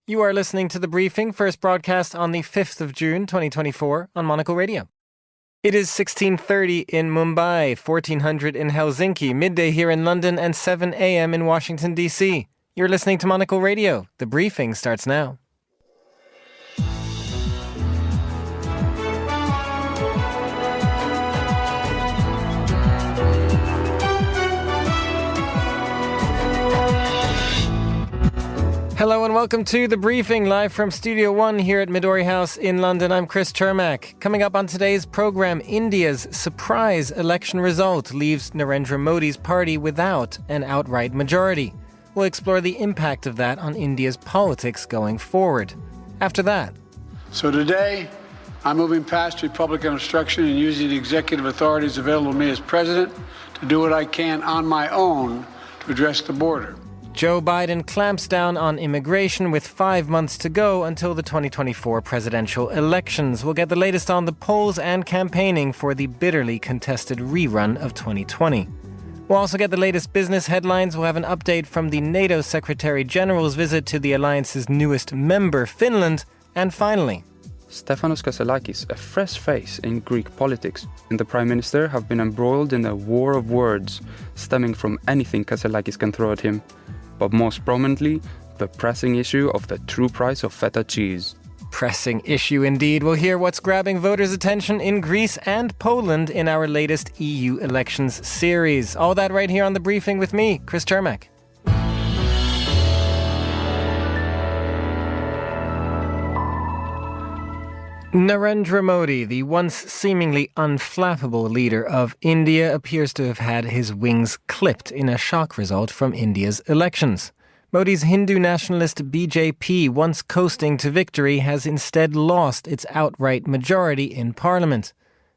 You are listening to The Briefing, first broadcast on the 5th of June 2024 on Monocle Radio. It is 16:30 in Mumbai, 1400 in Helsinki, midday here in London, and 7 a.m. in Washington, D.C. You're listening to Monocle Radio. The Briefing starts now. Hello and welcome to The Briefing, live from Studio One here at Midori House in London. I'm Chris Chermak. Coming up on today's program, India's surprise election result leaves Narendra Modi's party without an outright majority. We'll explore the impact of that on India's politics going forward. After that. So today, I'm moving past Republican obstruction and using the executive authorities available to me as president to do what I can on my own to address the border. Joe Biden clamps down on immigration with 5 months to go until the 2024 presidential elections. We'll get the latest on the polls and campaigning for the bitterly contested rerun of 2020. We'll also get the latest business headlines. We'll have an update from the NATO Secretary General's visit to the alliance's newest member, Finland. And finally, Stefanos Kasselakis, a fresh face in Greek politics, and the Prime Minister have been embroiled in a war of words stemming from anything Kasselakis can throw at him. But most prominently, the pressing issue of the true price of feta cheese. Pressing issue indeed. We'll hear what's grabbing voters' attention in Greece and Poland in our latest EU elections series. All that right here on The Briefing with me, Chris Chermak. Narendra Modi, the once seemingly unflappable leader of India, appears to have had his wings clipped in a shock result from India's elections. Modi's Hindu nationalist BJP, once coasting to victory, has instead lost its outright majority in parliament.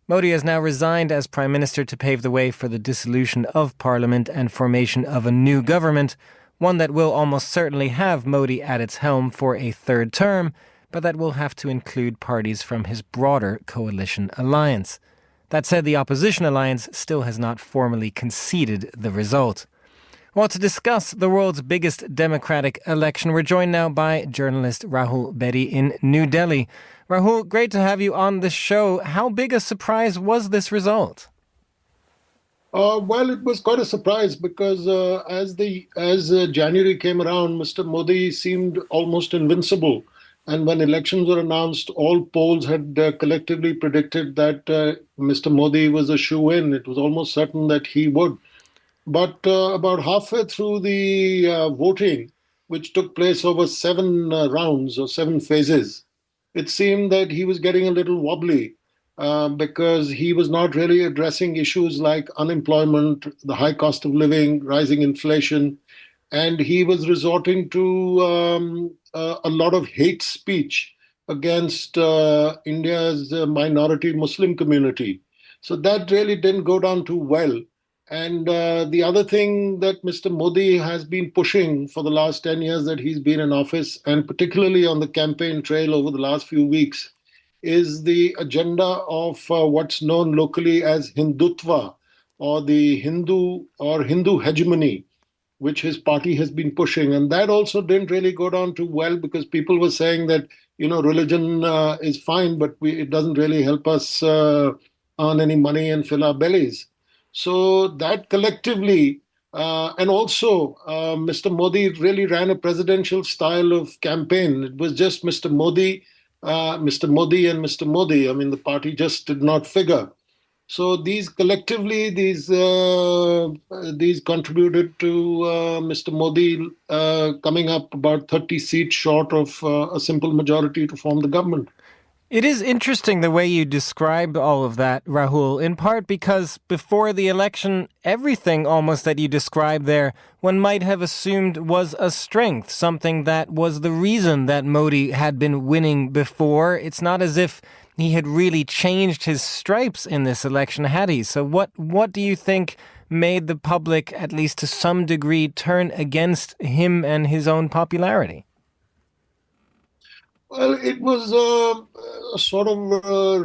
Modi has now resigned as prime minister to pave the way for the dissolution of parliament and formation of a new government, one that will almost certainly have Modi at its helm for a third term, but that will have to include parties from his broader coalition alliance. That said, the opposition alliance still has not formally conceded the result. Well, to discuss the world's biggest democratic election, we're joined now by journalist Rahul Bedi in New Delhi. Rahul, great to have you on the show. How big a surprise was this result? Well, it was quite a surprise because as January came around, Mr. Modi seemed almost invincible. And when elections were announced, all polls had collectively predicted that Mr. Modi was a shoo-in. It was almost certain that he would. But about halfway through the voting, which took place over 7 rounds or 7 phases, it seemed that he was getting a little wobbly because he was not really addressing issues like unemployment, the high cost of living, rising inflation, and he was resorting to a lot of hate speech against India's minority Muslim community. So that really didn't go down too well. And the other thing that Mr. Modi has been pushing for the last 10 years that he's been in office, and particularly on the campaign trail over the last few weeks, is the agenda of what's known locally as Hindutva, or the Hindu hegemony, which his party has been pushing. And that also didn't really go down too well because people were saying that, religion is fine, but it doesn't really help us earn any money and fill our bellies. So that collectively, and also Mr. Modi really ran a presidential style of campaign. It was just Mr. Modi, and Mr. Modi. I mean, the party just did not figure. So these collectively, these contributed to Mr. Modi coming up about 30 seats short of a simple majority to form the government. It is interesting the way you described all of that, Rahul, in part because before the election, everything almost that you described there, one might have assumed was a strength, something that was the reason that Modi had been winning before. It's not as if he had really changed his stripes in this election, had he? So what do you think made the public, at least to some degree, turn against him and his own popularity? Well, it was a sort of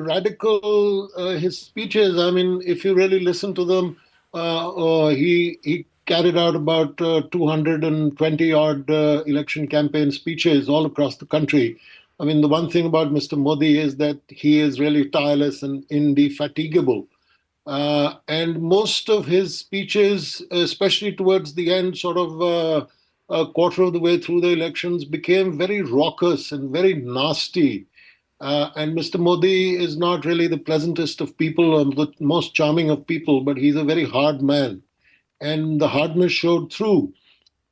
radical, his speeches. I mean, if you really listen to them, he carried out about 220 odd election campaign speeches all across the country. I mean, the one thing about Mr. Modi is that he is really tireless and indefatigable. And most of his speeches, especially towards the end, sort of a quarter of the way through the elections, became very raucous and very nasty. And Mr. Modi is not really the pleasantest of people or the most charming of people, but he's a very hard man. And the hardness showed through.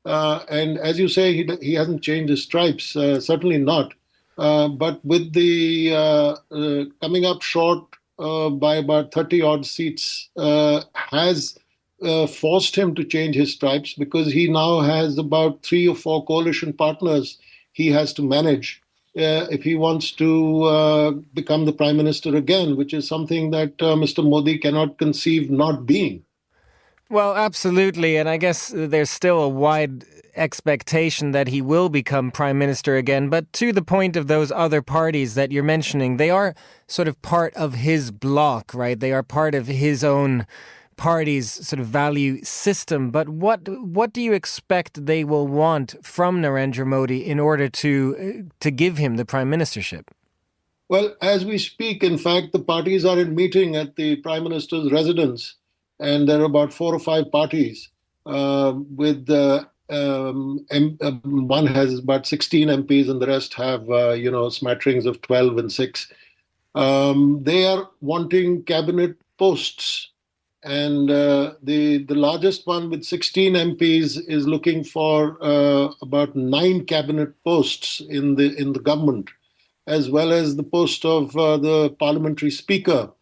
And as you say, he hasn't changed his stripes, certainly not. But with the coming up short by about 30 odd seats has forced him to change his stripes, because he now has about 3 or 4 coalition partners he has to manage if he wants to become the prime minister again, which is something that Mr. Modi cannot conceive not being. Well, absolutely. And I guess there's still a wide expectation that he will become prime minister again. But to the point of those other parties that you're mentioning, they are sort of part of his bloc, right? They are part of his own party's sort of value system. But what do you expect they will want from Narendra Modi in order to give him the prime ministership? Well, as we speak, in fact, the parties are in meeting at the prime minister's residence. And there are about 4 or 5 parties with one has about 16 MPs and the rest have, smatterings of 12 and 6. They are wanting cabinet posts. And the largest one with 16 MPs is looking for about 9 cabinet posts in the government, as well as the post of the parliamentary speaker.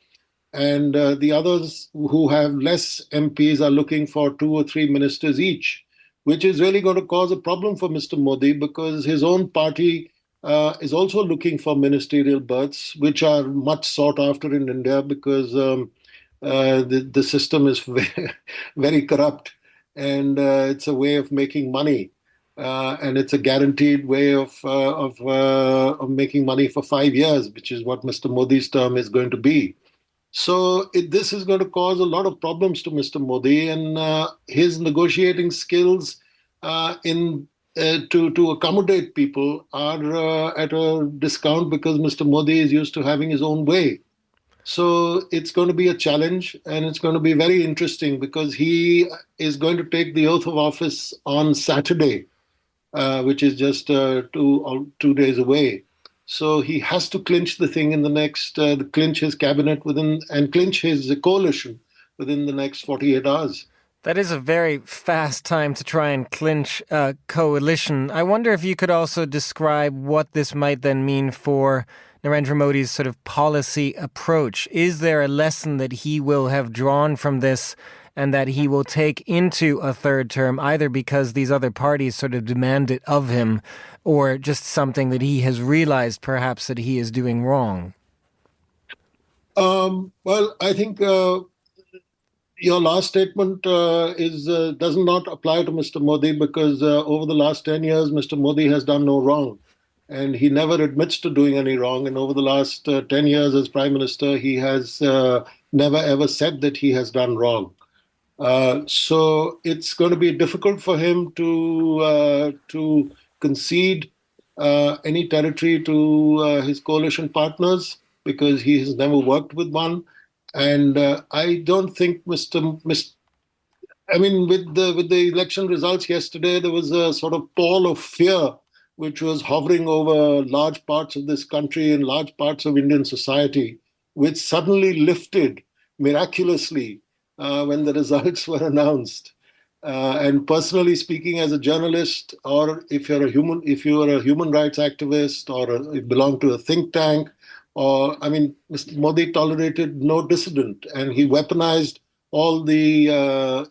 And the others who have less MPs are looking for 2 or 3 ministers each, which is really going to cause a problem for Mr. Modi, because his own party is also looking for ministerial berths, which are much sought after in India, because the system is very, very corrupt, and it's a way of making money. And it's a guaranteed way of making money for 5 years, which is what Mr. Modi's term is going to be. So this is going to cause a lot of problems to Mr. Modi, and his negotiating skills to accommodate people are at a discount, because Mr. Modi is used to having his own way. So it's going to be a challenge, and it's going to be very interesting, because he is going to take the oath of office on Saturday, which is just 2 days away. So he has to clinch the thing in the next, clinch his cabinet and clinch his coalition within the next 48 hours. That is a very fast time to try and clinch a coalition. I wonder if you could also describe what this might then mean for Narendra Modi's sort of policy approach. Is there a lesson that he will have drawn from this and that he will take into a third term, either because these other parties sort of demand it of him, or just something that he has realized perhaps that he is doing wrong? Well, I think your last statement does not apply to Mr. Modi, because over the last 10 years, Mr. Modi has done no wrong. And he never admits to doing any wrong. And over the last 10 years as Prime Minister, he has never ever said that he has done wrong. So it's going to be difficult for him to concede any territory to his coalition partners, because he has never worked with one. And I don't think with the election results yesterday, there was a sort of pall of fear which was hovering over large parts of this country and large parts of Indian society, which suddenly lifted miraculously when the results were announced. And personally speaking, as a journalist, or if you are a human rights activist, or you belong to a think tank, Mr. Modi tolerated no dissident, and he weaponized all the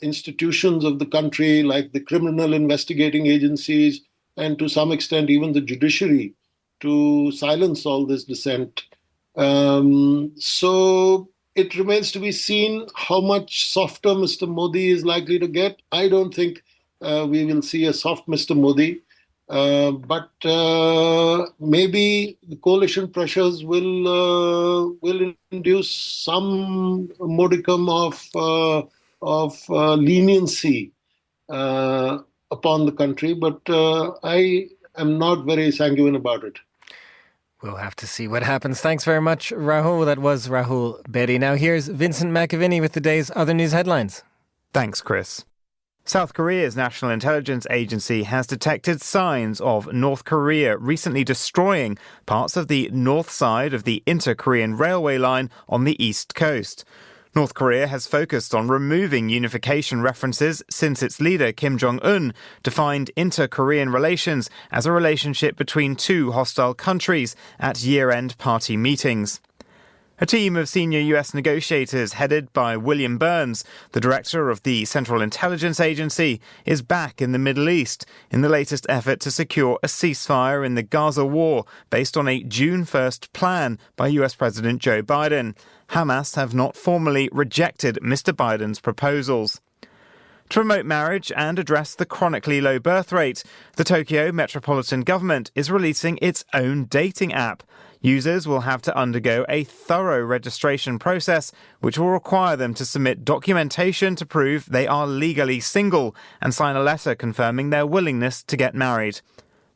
institutions of the country, like the criminal investigating agencies, and to some extent even the judiciary, to silence all this dissent. So it remains to be seen how much softer Mr. Modi is likely to get. I don't think we will see a soft Mr. Modi, but maybe the coalition pressures will induce some modicum of leniency upon the country, but I am not very sanguine about it. We'll have to see what happens. Thanks very much, Rahul. That was Rahul Bedi. Now here's Vincent McAviney with the day's other news headlines. Thanks, Chris. South Korea's National Intelligence Agency has detected signs of North Korea recently destroying parts of the north side of the Inter-Korean railway line on the east coast. North Korea has focused on removing unification references since its leader Kim Jong-un defined inter-Korean relations as a relationship between two hostile countries at year-end party meetings. A team of senior US negotiators headed by William Burns, the director of the Central Intelligence Agency, is back in the Middle East in the latest effort to secure a ceasefire in the Gaza war based on a June 1st plan by US President Joe Biden. Hamas have not formally rejected Mr. Biden's proposals. To promote marriage and address the chronically low birth rate, the Tokyo Metropolitan Government is releasing its own dating app. Users will have to undergo a thorough registration process, which will require them to submit documentation to prove they are legally single and sign a letter confirming their willingness to get married.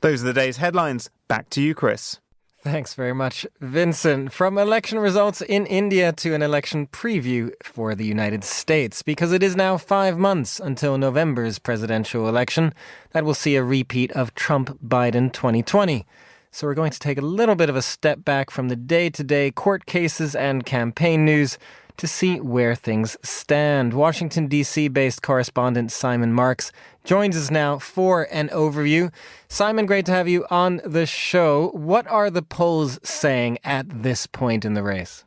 Those are the day's headlines. Back to you, Chris. Thanks very much, Vincent. From election results in India to an election preview for the United States, because it is now 5 months until November's presidential election that will see a repeat of Trump-Biden 2020. So we're going to take a little bit of a step back from the day-to-day court cases and campaign news to see where things stand. Washington, D.C.-based correspondent Simon Marks joins us now for an overview. Simon, great to have you on the show. What are the polls saying at this point in the race?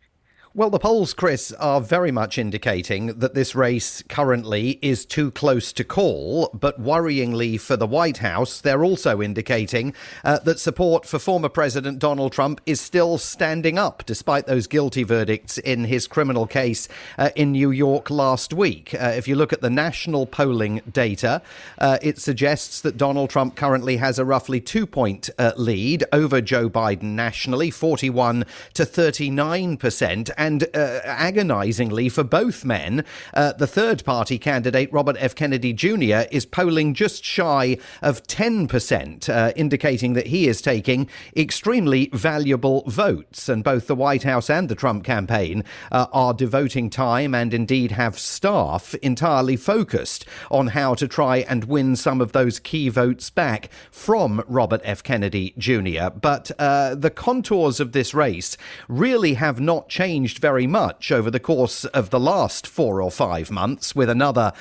Well, the polls, Chris, are very much indicating that this race currently is too close to call. But worryingly for the White House, they're also indicating that support for former President Donald Trump is still standing up, despite those guilty verdicts in his criminal case in New York last week. If you look at the national polling data, it suggests that Donald Trump currently has a roughly 2-point lead over Joe Biden nationally, 41 to 39%. And agonizingly for both men, the third-party candidate, Robert F. Kennedy Jr., is polling just shy of 10%, indicating that he is taking extremely valuable votes. And both the White House and the Trump campaign are devoting time and indeed have staff entirely focused on how to try and win some of those key votes back from Robert F. Kennedy Jr. But the contours of this race really have not changed very much over the course of the last 4 or 5 months, with another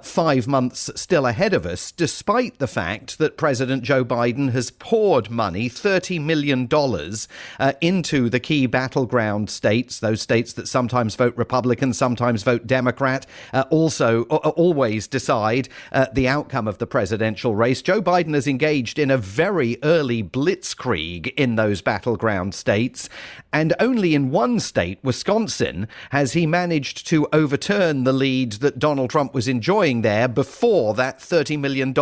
5 months still ahead of us, despite the fact that President Joe Biden has poured money, $30 million, into the key battleground states, those states that sometimes vote Republican, sometimes vote Democrat, always decide the outcome of the presidential race. Joe Biden has engaged in a very early blitzkrieg in those battleground states, and only in one state, Wisconsin, has he managed to overturn the lead that Donald Trump was enjoying there before that $30 million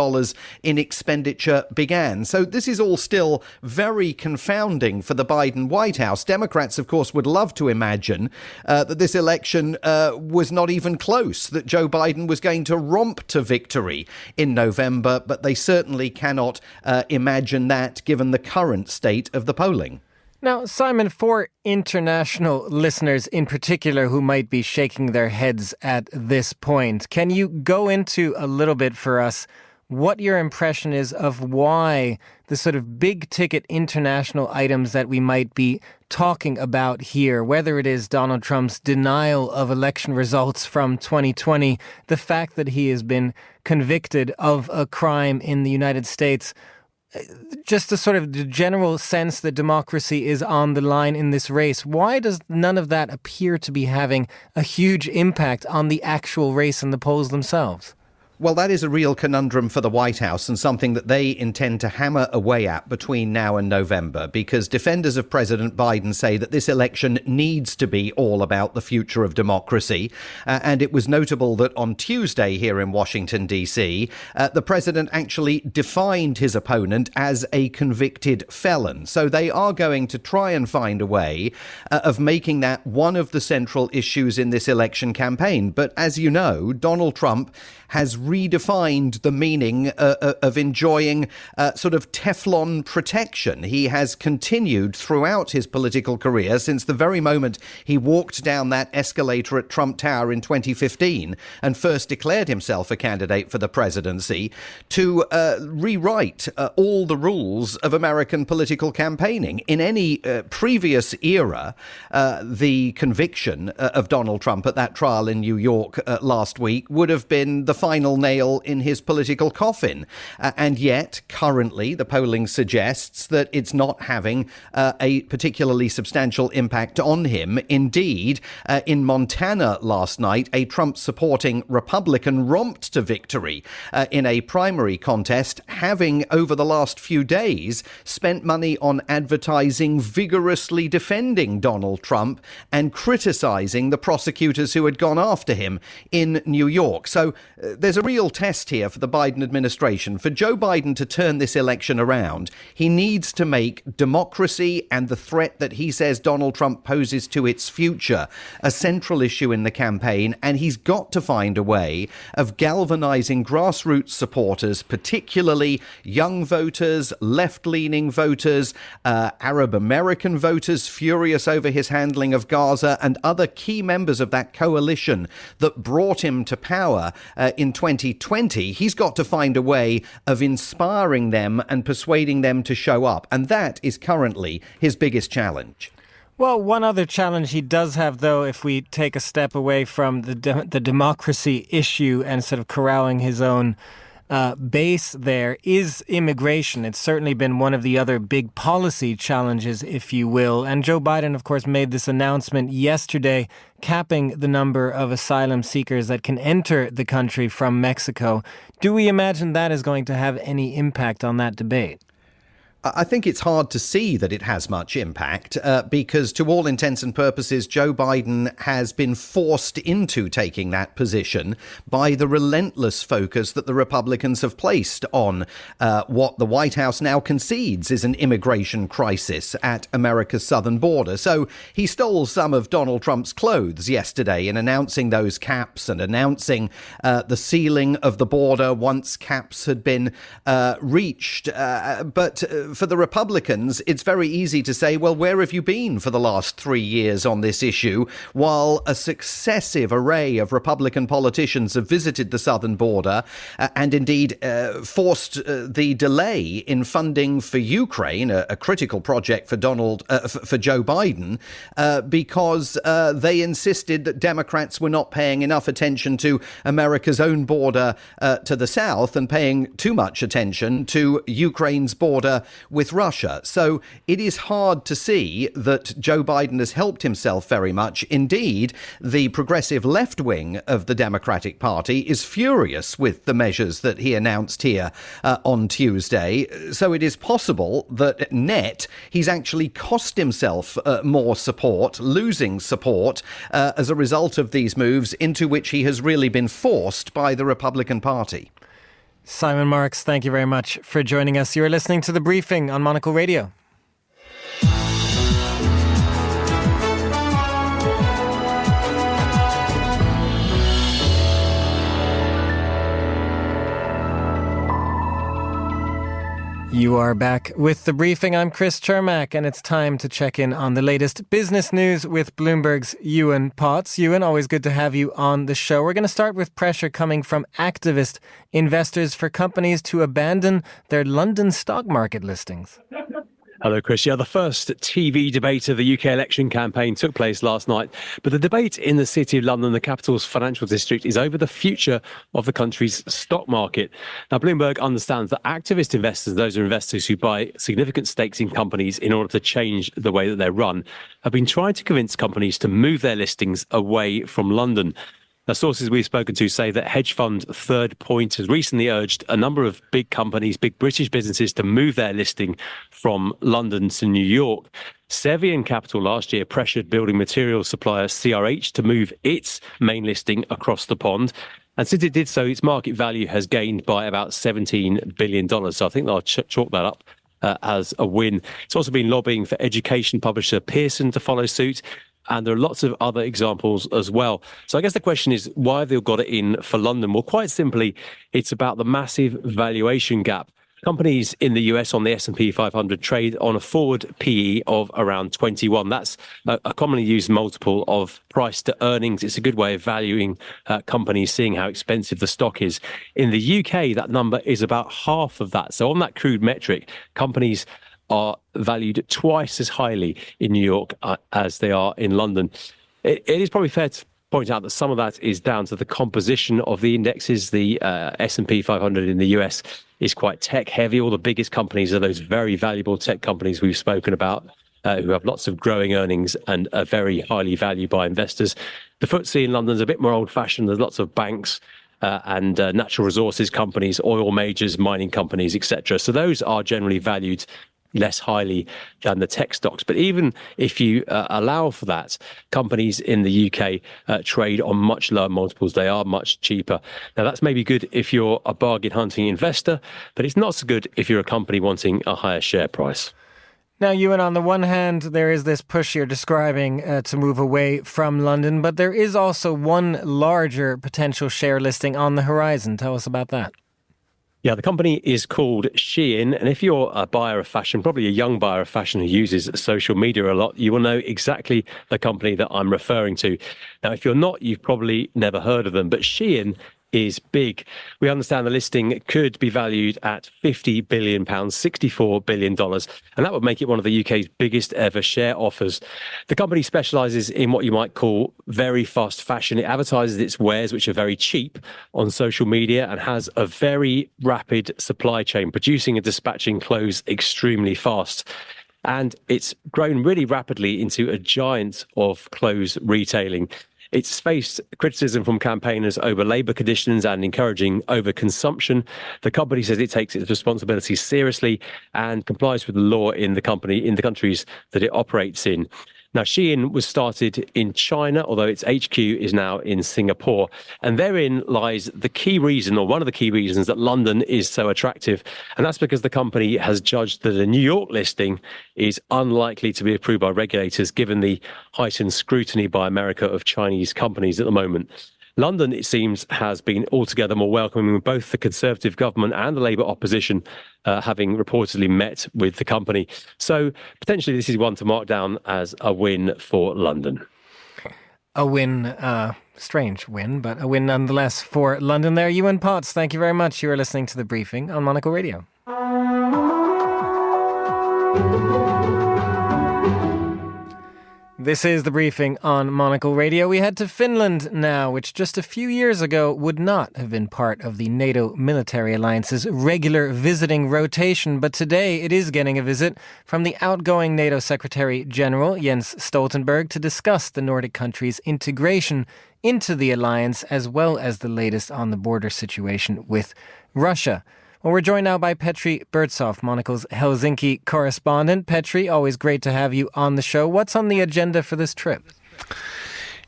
in expenditure began. So this is all still very confounding for the Biden White House. Democrats, of course, would love to imagine that this election was not even close, that Joe Biden was going to romp to victory in November, but they certainly cannot imagine that given the current state of the polling. Now, Simon, for international listeners in particular who might be shaking their heads at this point, can you go into a little bit for us what your impression is of why the sort of big-ticket international items that we might be talking about here, whether it is Donald Trump's denial of election results from 2020, the fact that he has been convicted of a crime in the United States, just the sort of the general sense that democracy is on the line in this race. Why does none of that appear to be having a huge impact on the actual race and the polls themselves? Well, that is a real conundrum for the White House and something that they intend to hammer away at between now and November, because defenders of President Biden say that this election needs to be all about the future of democracy. And it was notable that on Tuesday here in Washington, D.C., the president actually defined his opponent as a convicted felon. So they are going to try and find a way of making that one of the central issues in this election campaign. But as you know, Donald Trump has redefined the meaning of enjoying sort of Teflon protection. He has continued throughout his political career since the very moment he walked down that escalator at Trump Tower in 2015 and first declared himself a candidate for the presidency to rewrite all the rules of American political campaigning. In any previous era, the conviction of Donald Trump at that trial in New York last week would have been the final nail in his political coffin. And yet, currently, the polling suggests that it's not having a particularly substantial impact on him. Indeed, in Montana last night, a Trump-supporting Republican romped to victory in a primary contest, having over the last few days spent money on advertising vigorously defending Donald Trump and criticizing the prosecutors who had gone after him in New York. So there's a real test here for the Biden administration. For Joe Biden to turn this election around, he needs to make democracy and the threat that he says Donald Trump poses to its future a central issue in the campaign, and he's got to find a way of galvanizing grassroots supporters, particularly young voters, left-leaning voters, Arab American voters furious over his handling of Gaza, and other key members of that coalition that brought him to power in 2020. He's got to find a way of inspiring them and persuading them to show up. And that is currently his biggest challenge. Well, one other challenge he does have, though, if we take a step away from the democracy issue and sort of corralling his own base there, is immigration. It's certainly been one of the other big policy challenges, if you will. And Joe Biden, of course, made this announcement yesterday, capping the number of asylum seekers that can enter the country from Mexico. Do we imagine that is going to have any impact on that debate? I think it's hard to see that it has much impact because to all intents and purposes, Joe Biden has been forced into taking that position by the relentless focus that the Republicans have placed on what the White House now concedes is an immigration crisis at America's southern border. So he stole some of Donald Trump's clothes yesterday in announcing those caps and announcing the sealing of the border once caps had been reached. But for the Republicans, it's very easy to say, well, where have you been for the last 3 years on this issue, while a successive array of Republican politicians have visited the southern border and indeed forced the delay in funding for Ukraine, a critical project for for Joe Biden, because they insisted that Democrats were not paying enough attention to America's own border to the south and paying too much attention to Ukraine's border with Russia. So it is hard to see that Joe Biden has helped himself very much. Indeed, the progressive left wing of the Democratic Party is furious with the measures that he announced here on Tuesday. So it is possible that net he's actually cost himself more support, losing support as a result of these moves into which he has really been forced by the Republican Party. Simon Marks, thank you very much for joining us. You're listening to The Briefing on Monocle Radio. You are back with The Briefing. I'm Chris Chermak, and it's time to check in on the latest business news with Bloomberg's Ewan Potts. Ewan, always good to have you on the show. We're going to start with pressure coming from activist investors for companies to abandon their London stock market listings. Hello, Chris. Yeah, the first TV debate of the UK election campaign took place last night. But the debate in the City of London, the capital's financial district, is over the future of the country's stock market. Now, Bloomberg understands that activist investors, those are investors who buy significant stakes in companies in order to change the way that they're run, have been trying to convince companies to move their listings away from London. Now, sources we've spoken to say that hedge fund Third Point has recently urged a number of big companies, big British businesses, to move their listing from London to New York. Sevian Capital last year pressured building materials supplier CRH to move its main listing across the pond. And since it did so, its market value has gained by about $17 billion. So I think they'll chalk that up as a win. It's also been lobbying for education publisher Pearson to follow suit. And there are lots of other examples as well. So I guess the question is, why have they got it in for London? Well, quite simply, it's about the massive valuation gap. Companies in the US on the S&P 500 trade on a forward PE of around 21. That's a commonly used multiple of price to earnings. It's a good way of valuing companies, seeing how expensive the stock is. In the UK, that number is about half of that. So on that crude metric, companies are valued twice as highly in New York as they are in London. It is probably fair to point out that some of that is down to the composition of the indexes. The S&P 500 in the US is quite tech heavy. All the biggest companies are those very valuable tech companies we've spoken about, who have lots of growing earnings and are very highly valued by investors. The FTSE in London is a bit more old fashioned. There's lots of banks and natural resources companies, oil majors, mining companies, etc. So those are generally valued less highly than the tech stocks. But even if you allow for that, companies in the UK trade on much lower multiples. They are much cheaper. Now, that's maybe good if you're a bargain hunting investor, but it's not so good if you're a company wanting a higher share price. Now, Ewan, on the one hand, there is this push you're describing to move away from London, but there is also one larger potential share listing on the horizon. Tell us about that. Yeah, the company is called Shein. And if you're a buyer of fashion, probably a young buyer of fashion who uses social media a lot, you will know exactly the company that I'm referring to. Now, if you're not, you've probably never heard of them. But Shein is big. We understand the listing could be valued at £50 billion, $64 billion, and that would make it one of the UK's biggest ever share offers. The company specialises in what you might call very fast fashion. It advertises its wares, which are very cheap, on social media and has a very rapid supply chain, producing and dispatching clothes extremely fast. And it's grown really rapidly into a giant of clothes retailing. It's faced criticism from campaigners over labour conditions and encouraging overconsumption. The company says it takes its responsibilities seriously and complies with the law in the countries that it operates in. Now, Shein was started in China, although its HQ is now in Singapore. And therein lies the key reason, or one of the key reasons, that London is so attractive. And that's because the company has judged that a New York listing is unlikely to be approved by regulators, given the heightened scrutiny by America of Chinese companies at the moment. London, it seems, has been altogether more welcoming, with both the Conservative government and the Labour opposition having reportedly met with the company. So potentially this is one to mark down as a win for London. A win, strange win, but a win nonetheless for London there. Ewan Potts, thank you very much. You are listening to The Briefing on Monocle Radio. This is The Briefing on Monocle Radio. We head to Finland now, which just a few years ago would not have been part of the NATO military alliance's regular visiting rotation, but today it is getting a visit from the outgoing NATO Secretary General Jens Stoltenberg to discuss the Nordic countries' integration into the alliance, as well as the latest on the border situation with Russia. Well, we're joined now by Petri Burtsoff, Monocle's Helsinki correspondent. Petri, always great to have you on the show. What's on the agenda for this trip?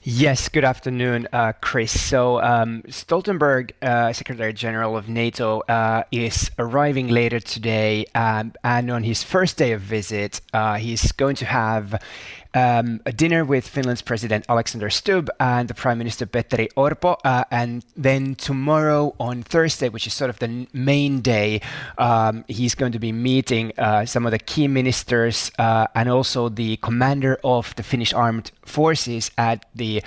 Yes, good afternoon, Chris. So Stoltenberg, Secretary General of NATO, is arriving later today, and on his first day of visit, he's going to have a dinner with Finland's President Alexander Stubb and the Prime Minister Petteri Orpo, and then tomorrow on Thursday, which is sort of the main day, he's going to be meeting some of the key ministers and also the commander of the Finnish armed forces at the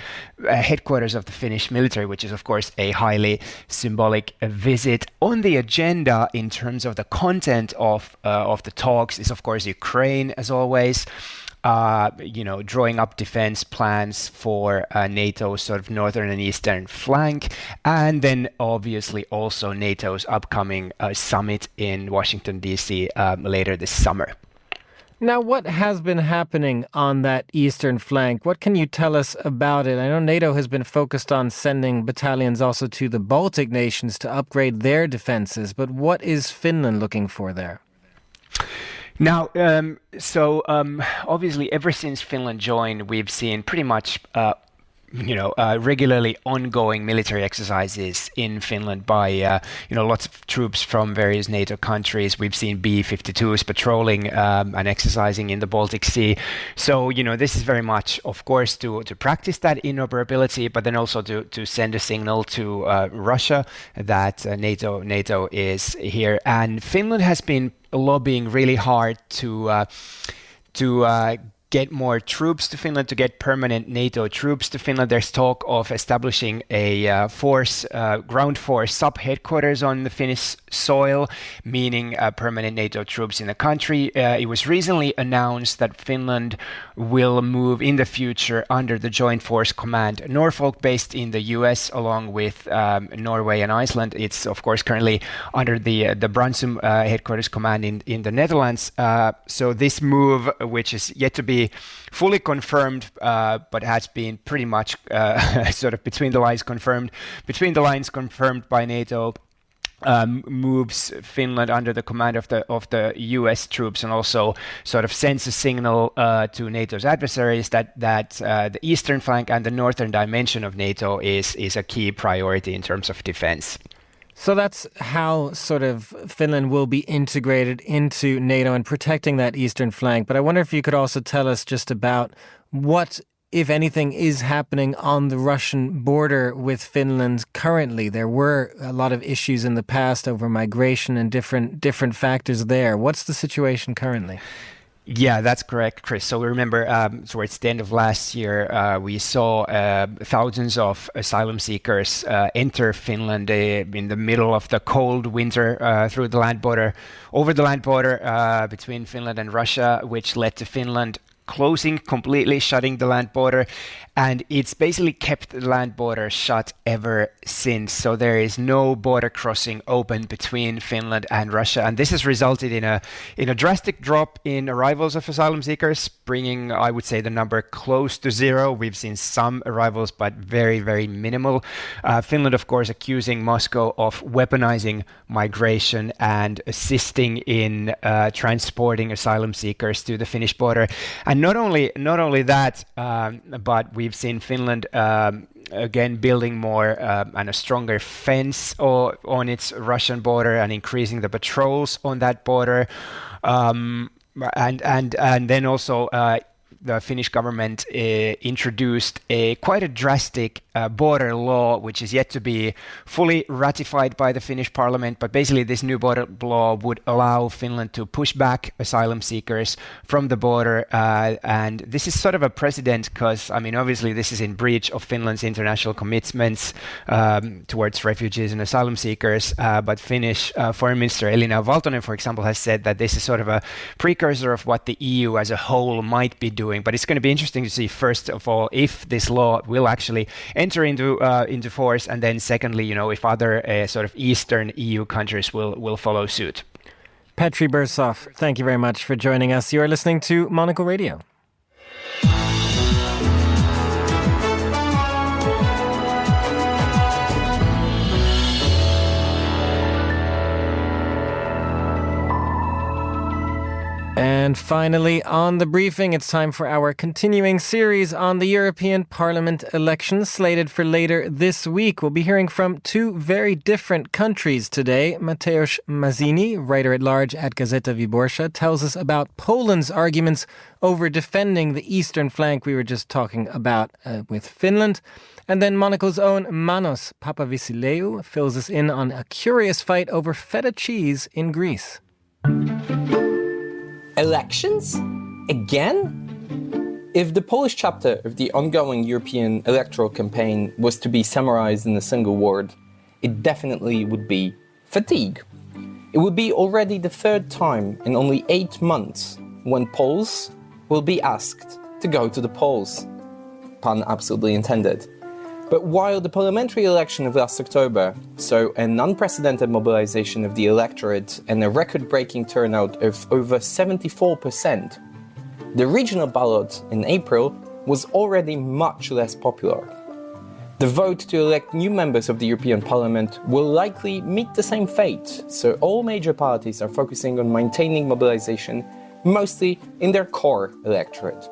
headquarters of the Finnish military, which is of course a highly symbolic visit. On the agenda in terms of the content of the talks is of course Ukraine, as always. Drawing up defense plans for NATO's sort of northern and eastern flank, and then obviously also NATO's upcoming summit in Washington, D.C. Later this summer. Now, what has been happening on that eastern flank? What can you tell us about it? I know NATO has been focused on sending battalions also to the Baltic nations to upgrade their defenses, but what is Finland looking for there? Now, obviously, ever since Finland joined, we've seen pretty much regularly ongoing military exercises in Finland by lots of troops from various NATO countries. We've seen B-52s patrolling and exercising in the Baltic Sea. So this is very much, of course, to practice that interoperability, but then also to send a signal to Russia that NATO is here. And Finland has been lobbying really hard to get more troops to Finland, to get permanent NATO troops to Finland. There's talk of establishing a ground force sub-headquarters on the Finnish soil, meaning permanent NATO troops in the country. It was recently announced that Finland will move in the future under the Joint Force Command Norfolk, based in the US, along with Norway and Iceland. It's, of course, currently under the Brunssum headquarters command in the Netherlands. So this move, which is yet to be fully confirmed, but has been pretty much sort of between the lines confirmed by NATO, moves Finland under the command of the US troops, and also sort of sends a signal to NATO's adversaries that the eastern flank and the northern dimension of NATO is a key priority in terms of defense. So that's how sort of Finland will be integrated into NATO and protecting that eastern flank. But I wonder if you could also tell us just about what, if anything, is happening on the Russian border with Finland currently. There were a lot of issues in the past over migration and different factors there. What's the situation currently? Yeah, that's correct, Chris. So we remember towards the end of last year, we saw thousands of asylum seekers enter Finland in the middle of the cold winter over the land border between Finland and Russia, which led to Finland completely shutting the land border. And it's basically kept the land border shut ever since. So there is no border crossing open between Finland and Russia. And this has resulted in a drastic drop in arrivals of asylum seekers, bringing, I would say, the number close to zero. We've seen some arrivals, but very, very minimal. Finland, of course, accusing Moscow of weaponizing migration and assisting in transporting asylum seekers to the Finnish border. And not only that, but we've seen Finland again building more and a stronger fence on its Russian border and increasing the patrols on that border, and then also the Finnish government introduced quite a drastic border law, which is yet to be fully ratified by the Finnish parliament. But basically, this new border law would allow Finland to push back asylum seekers from the border. And this is sort of a precedent because, obviously, this is in breach of Finland's international commitments towards refugees and asylum seekers. But Finnish Foreign Minister Elina Valtonen, for example, has said that this is sort of a precursor of what the EU as a whole might be doing. But it's going to be interesting to see, first of all, if this law will actually enter into force, and then secondly, if other sort of Eastern EU countries will follow suit. Petri Bursov, thank you very much for joining us. You are listening to Monocle Radio. And finally, on the briefing, it's time for our continuing series on the European Parliament elections slated for later this week. We'll be hearing from two very different countries today. Mateusz Mazzini, writer-at-large at Gazeta Wyborcza, tells us about Poland's arguments over defending the eastern flank we were just talking about with Finland. And then Monocle's own Manos Papavasileou fills us in on a curious fight over feta cheese in Greece. Elections? Again? If the Polish chapter of the ongoing European electoral campaign was to be summarized in a single word, it definitely would be fatigue. It would be already the third time in only 8 months when Poles will be asked to go to the polls. Pun absolutely intended. But while the parliamentary election of last October saw an unprecedented mobilization of the electorate and a record-breaking turnout of over 74%, the regional ballot in April was already much less popular. The vote to elect new members of the European Parliament will likely meet the same fate, so all major parties are focusing on maintaining mobilization, mostly in their core electorate.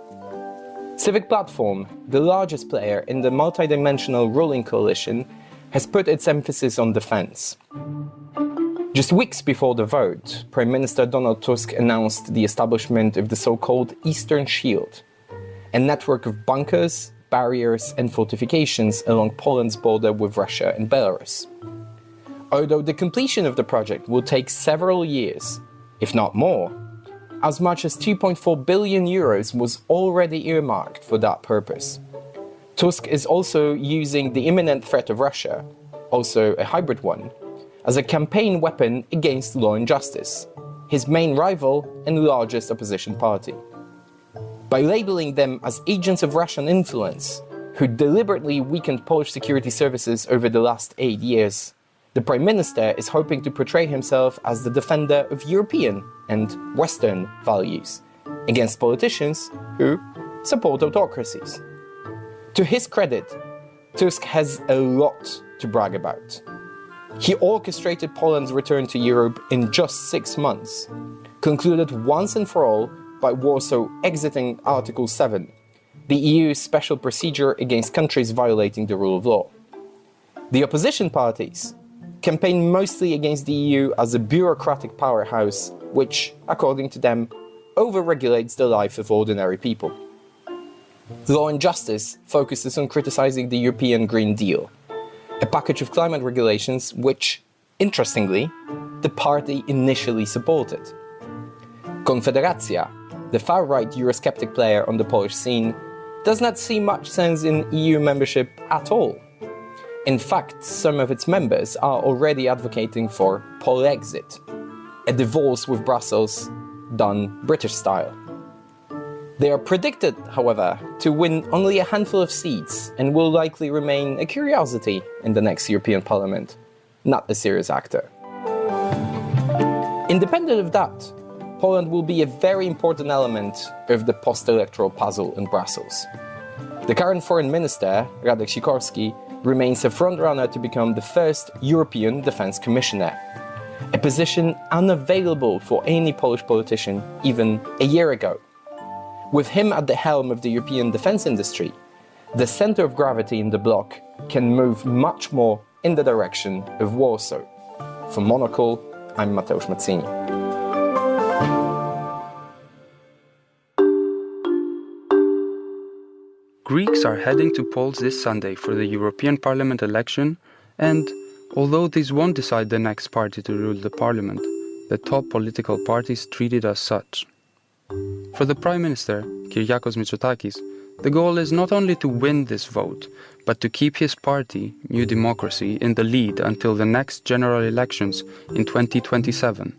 Civic Platform, the largest player in the multidimensional ruling coalition, has put its emphasis on defense. Just weeks before the vote, Prime Minister Donald Tusk announced the establishment of the so-called Eastern Shield, a network of bunkers, barriers and fortifications along Poland's border with Russia and Belarus. Although the completion of the project will take several years, if not more, as much as 2.4 billion euros was already earmarked for that purpose. Tusk is also using the imminent threat of Russia, also a hybrid one, as a campaign weapon against Law and Justice, his main rival and largest opposition party. By labeling them as agents of Russian influence, who deliberately weakened Polish security services over the last 8 years, the Prime Minister is hoping to portray himself as the defender of European and Western values against politicians who support autocracies. To his credit, Tusk has a lot to brag about. He orchestrated Poland's return to Europe in just 6 months, concluded once and for all by Warsaw exiting Article 7, the EU's special procedure against countries violating the rule of law. The opposition parties campaign mostly against the EU as a bureaucratic powerhouse which, according to them, overregulates the life of ordinary people. Law and Justice focuses on criticizing the European Green Deal, a package of climate regulations which, interestingly, the party initially supported. Konfederacja, the far-right Eurosceptic player on the Polish scene, does not see much sense in EU membership at all. In fact, some of its members are already advocating for Polexit, a divorce with Brussels done British style. They are predicted, however, to win only a handful of seats and will likely remain a curiosity in the next European Parliament, not a serious actor. Independent of that, Poland will be a very important element of the post-electoral puzzle in Brussels. The current foreign minister, Radek Sikorski, remains a frontrunner to become the first European Defence Commissioner, a position unavailable for any Polish politician even a year ago. With him at the helm of the European defence industry, the centre of gravity in the bloc can move much more in the direction of Warsaw. For Monocle, I'm Mateusz Mazzini. Greeks are heading to polls this Sunday for the European Parliament election, and although these won't decide the next party to rule the parliament, the top political parties treat it as such. For the Prime Minister, Kyriakos Mitsotakis, the goal is not only to win this vote, but to keep his party, New Democracy, in the lead until the next general elections in 2027.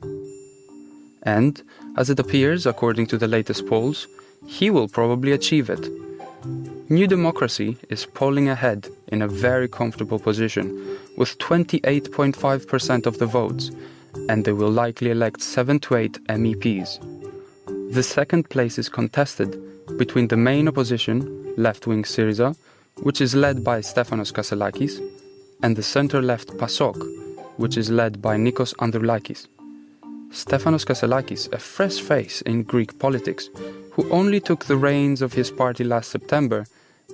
And, as it appears, according to the latest polls, he will probably achieve it. New Democracy is polling ahead in a very comfortable position, with 28.5% of the votes, and they will likely elect 7 to 8 MEPs. The second place is contested between the main opposition, left-wing Syriza, which is led by Stefanos Kasselakis, and the center-left PASOK, which is led by Nikos Androulakis. Stefanos Kasselakis, a fresh face in Greek politics, who only took the reins of his party last September,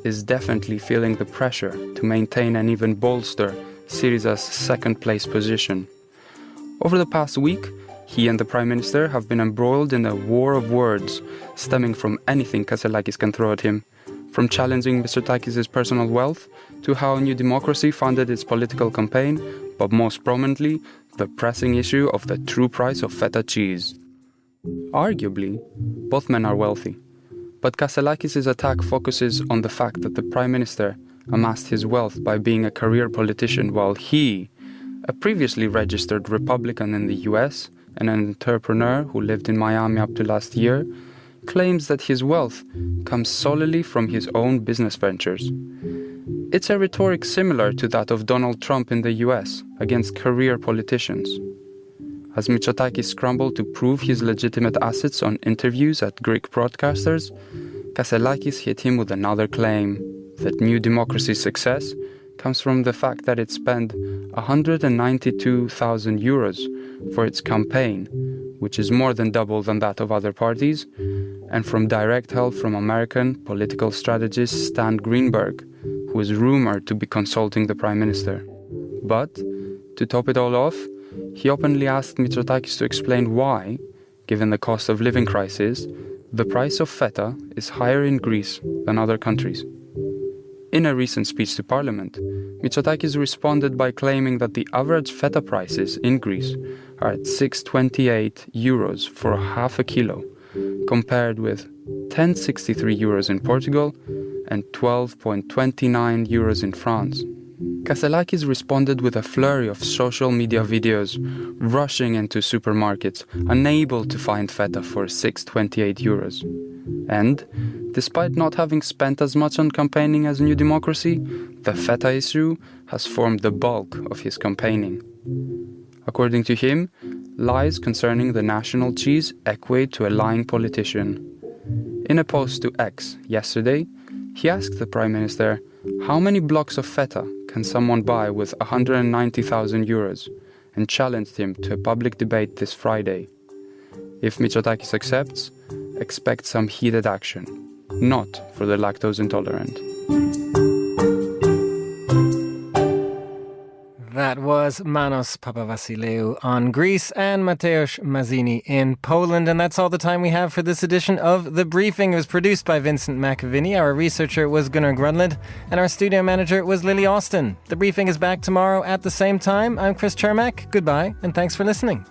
is definitely feeling the pressure to maintain and even bolster Syriza's second-place position. Over the past week, he and the Prime Minister have been embroiled in a war of words, stemming from anything Kasselakis can throw at him, from challenging Mitsotakis' personal wealth to how New Democracy funded its political campaign, but most prominently, the pressing issue of the true price of feta cheese. Arguably, both men are wealthy, but Kasselakis' attack focuses on the fact that the Prime Minister amassed his wealth by being a career politician while he, a previously registered Republican in the US and an entrepreneur who lived in Miami up to last year, claims that his wealth comes solely from his own business ventures. It's a rhetoric similar to that of Donald Trump in the US against career politicians. As Mitsotakis scrambled to prove his legitimate assets on interviews at Greek broadcasters, Kasselakis hit him with another claim, that New Democracy's success comes from the fact that it spent 192,000 euros for its campaign, which is more than double than that of other parties, and from direct help from American political strategist Stan Greenberg, who is rumored to be consulting the Prime Minister. But, to top it all off, he openly asked Mitsotakis to explain why, given the cost of living crisis, the price of feta is higher in Greece than other countries. In a recent speech to Parliament, Mitsotakis responded by claiming that the average feta prices in Greece are at €6.28 for half a kilo, compared with €10.63 in Portugal and €12.29 in France. Kasselakis responded with a flurry of social media videos, rushing into supermarkets, unable to find feta for €6.28. And, despite not having spent as much on campaigning as New Democracy, the feta issue has formed the bulk of his campaigning. According to him, lies concerning the national cheese equate to a lying politician. In a post to X yesterday, he asked the Prime Minister, how many blocks of feta can someone buy with €190,000, and challenged him to a public debate this Friday. If Mitsotakis accepts, expect some heated action, not for the lactose intolerant. That was Manos Papavassileu on Greece and Mateusz Mazzini in Poland. And that's all the time we have for this edition of The Briefing. It was produced by Vincent McAviney. Our researcher was Gunnar Grunlund. And our studio manager was Lily Austin. The Briefing is back tomorrow at the same time. I'm Chris Chermak. Goodbye, and thanks for listening.